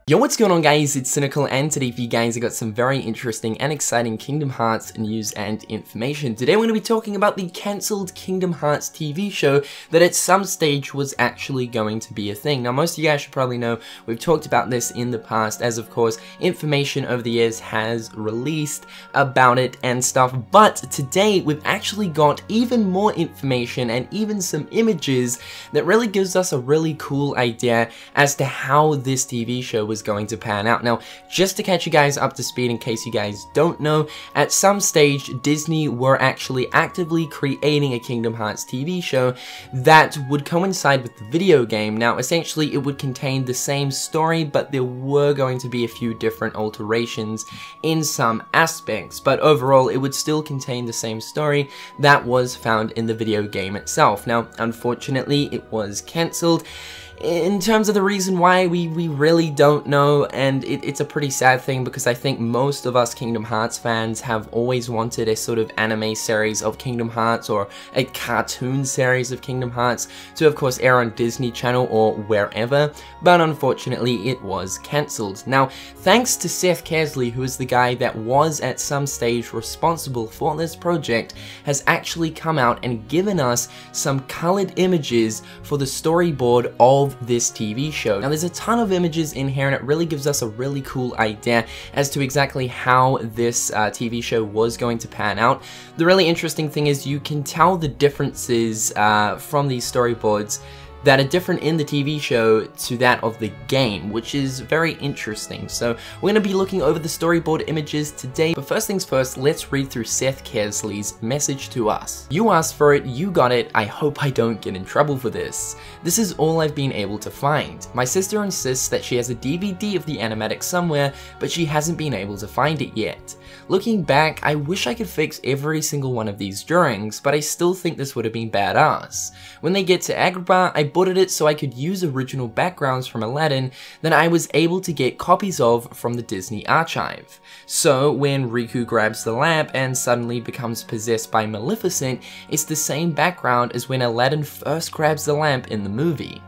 Yo, what's going on guys, it's Cynical, and today for you guys I got some very interesting and exciting Kingdom Hearts news and information. Today we're going to be talking about the cancelled Kingdom Hearts TV show that at some stage was actually going to be a thing. Now most of you guys should probably know we've talked about this in the past, as of course information over the years has released about it and stuff, but today we've actually got even more information and even some images that really gives us a really cool idea as to how this TV show was going to pan out. Now, just to catch you guys up to speed in case you guys don't know, at some stage Disney were actually actively creating a Kingdom Hearts TV show that would coincide with the video game. Now, essentially it would contain the same story, but there were going to be a few different alterations in some aspects, but overall it would still contain the same story that was found in the video game itself. Now, unfortunately, it was cancelled. In terms of the reason why, we really don't know, and it's a pretty sad thing because I think most of us Kingdom Hearts fans have always wanted a sort of anime series of Kingdom Hearts or a cartoon series of Kingdom Hearts to of course air on Disney Channel or wherever, but unfortunately it was cancelled. Now, thanks to Seth, who is the guy that was at some stage responsible for this project, has actually come out and given us some coloured images for the storyboard of this TV show. Now there's a ton of images in here and it really gives us a really cool idea as to exactly how this TV show was going to pan out. The really interesting thing is you can tell the differences from these storyboards that are different in the TV show to that of the game, which is very interesting. So we're going to be looking over the storyboard images today, but first things first, let's read through Seth Kersley's message to us. You asked for it, you got it, I hope I don't get in trouble for this. This is all I've been able to find. My sister insists that she has a DVD of the animatic somewhere, but she hasn't been able to find it yet. Looking back, I wish I could fix every single one of these drawings, but I still think this would have been badass. When they get to Agrabah, I butted it so I could use original backgrounds from Aladdin that I was able to get copies of from the Disney archive. So when Riku grabs the lamp and suddenly becomes possessed by Maleficent, it's the same background as when Aladdin first grabs the lamp in the movie.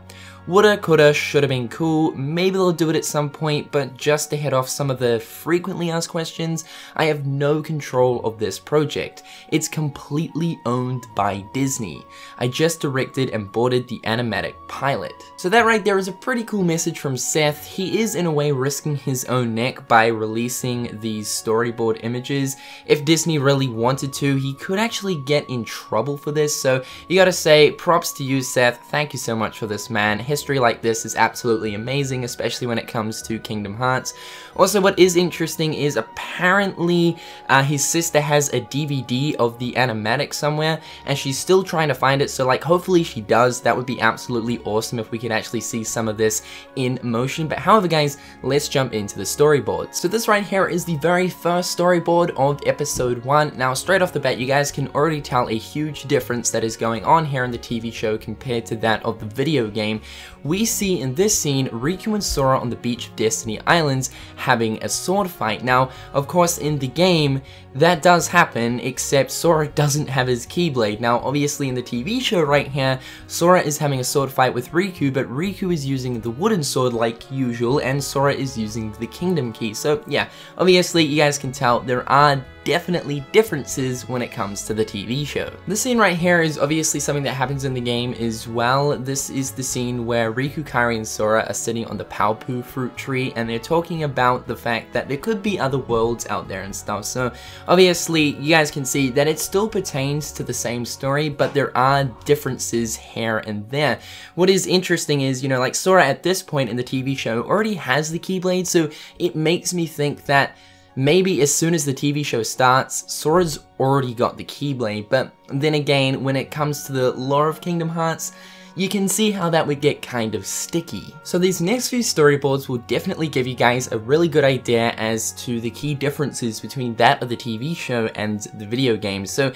Woulda, coulda, shoulda been cool, maybe they'll do it at some point, but just to head off some of the frequently asked questions, I have no control of this project. It's completely owned by Disney. I just directed and boarded the animatic pilot. So that right there is a pretty cool message from Seth. He is in a way risking his own neck by releasing these storyboard images. If Disney really wanted to, he could actually get in trouble for this, so you gotta say props to you, Seth. Thank you so much for this, man. History like this is absolutely amazing, especially when it comes to Kingdom Hearts. Also, what is interesting is apparently his sister has a DVD of the animatic somewhere and she's still trying to find it, so like hopefully she does. That would be absolutely awesome if we could actually see some of this in motion. But however guys, let's jump into the storyboard. So this right here is the very first storyboard of episode 1. Now straight off the bat you guys can already tell a huge difference that is going on here in the TV show compared to that of the video game. We see in this scene Riku and Sora on the beach of Destiny Islands having a sword fight. Now, of course, in the game, that does happen, except Sora doesn't have his Keyblade. Now, obviously in the TV show right here, Sora is having a sword fight with Riku, but Riku is using the wooden sword like usual, and Sora is using the Kingdom Key. So yeah, obviously you guys can tell there are definitely differences when it comes to the TV show. This scene right here is obviously something that happens in the game as well. This is the scene where Riku, Kairi, and Sora are sitting on the Paopu fruit tree and they're talking about the fact that there could be other worlds out there and stuff. So obviously you guys can see that it still pertains to the same story, but there are differences here and there. What is interesting is, you know, like Sora at this point in the TV show already has the Keyblade, so it makes me think that maybe as soon as the TV show starts, Sora's already got the Keyblade, but then again, when it comes to the lore of Kingdom Hearts, you can see how that would get kind of sticky. So these next few storyboards will definitely give you guys a really good idea as to the key differences between that of the TV show and the video game. So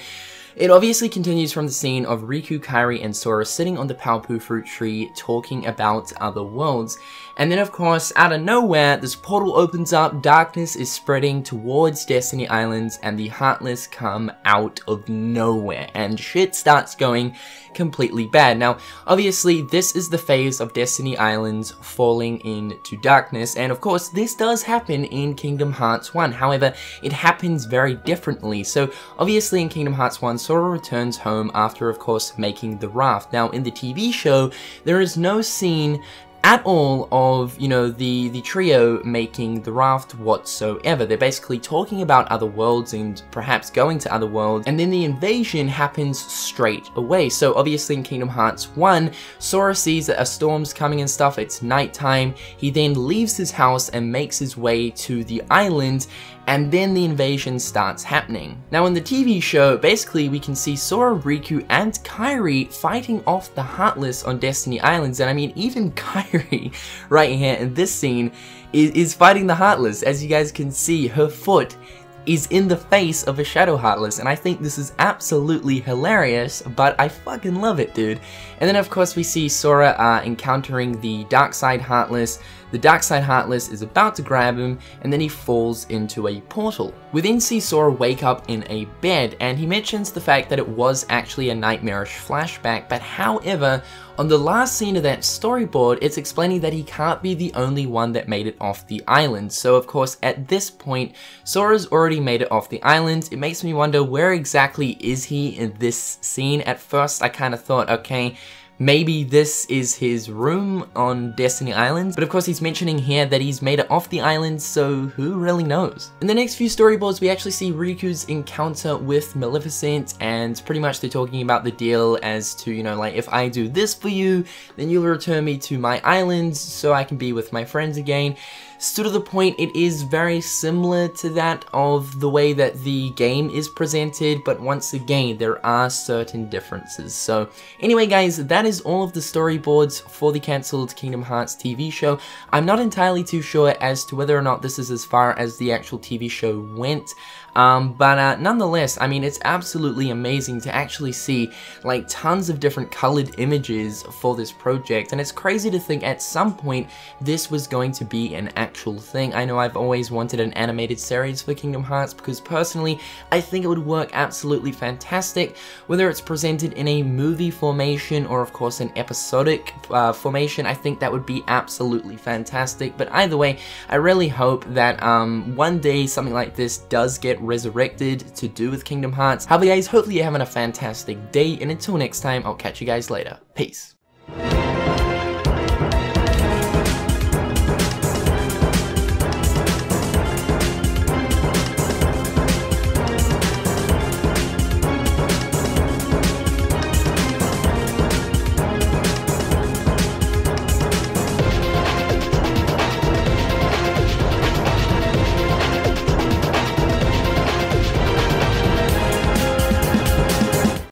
It obviously continues from the scene of Riku, Kairi, and Sora sitting on the Paopu fruit tree talking about other worlds. And then of course, out of nowhere, this portal opens up, darkness is spreading towards Destiny Islands, and the Heartless come out of nowhere, and shit starts going completely bad. Now, obviously, this is the phase of Destiny Islands falling into darkness, and of course, this does happen in Kingdom Hearts 1, however, it happens very differently. So, obviously in Kingdom Hearts 1, Sora returns home after, of course, making the raft. Now, in the TV show, there is no scene at all of, you know, the trio making the raft whatsoever. They're basically talking about other worlds and perhaps going to other worlds, and then the invasion happens straight away. So obviously in Kingdom Hearts 1, Sora sees that a storm's coming and stuff, it's nighttime, he then leaves his house and makes his way to the island, and then the invasion starts happening. Now in the TV show, basically we can see Sora, Riku, and Kairi fighting off the Heartless on Destiny Islands, and I mean even Kairi right here in this scene is fighting the Heartless. As you guys can see, her foot is in the face of a Shadow Heartless, and I think this is absolutely hilarious, but I fucking love it, dude. And then of course we see Sora encountering the Dark Side Heartless. The Dark Side Heartless is about to grab him, and then he falls into a portal. We then see Sora wake up in a bed, and he mentions the fact that it was actually a nightmarish flashback, but however, on the last scene of that storyboard, it's explaining that he can't be the only one that made it off the island. So of course, at this point, Sora's already made it off the island. It makes me wonder, where exactly is he in this scene? At first, I kind of thought, okay, maybe this is his room on Destiny Islands, but of course he's mentioning here that he's made it off the island, so who really knows? In the next few storyboards, we actually see Riku's encounter with Maleficent, and pretty much they're talking about the deal as to, you know, like, if I do this for you, then you'll return me to my island so I can be with my friends again. So to the point, it is very similar to that of the way that the game is presented, but once again, there are certain differences. So anyway guys, that is all of the storyboards for the cancelled Kingdom Hearts TV show. I'm not entirely too sure as to whether or not this is as far as the actual TV show went. But nonetheless, I mean, it's absolutely amazing to actually see like tons of different colored images for this project, and it's crazy to think at some point this was going to be an actual thing. I know I've always wanted an animated series for Kingdom Hearts because personally I think it would work absolutely fantastic, whether it's presented in a movie formation or of course an episodic formation. I think that would be absolutely fantastic, but either way, I really hope that one day something like this does get resurrected to do with Kingdom Hearts. However guys, hopefully you're having a fantastic day, and until next time, I'll catch you guys later. Peace.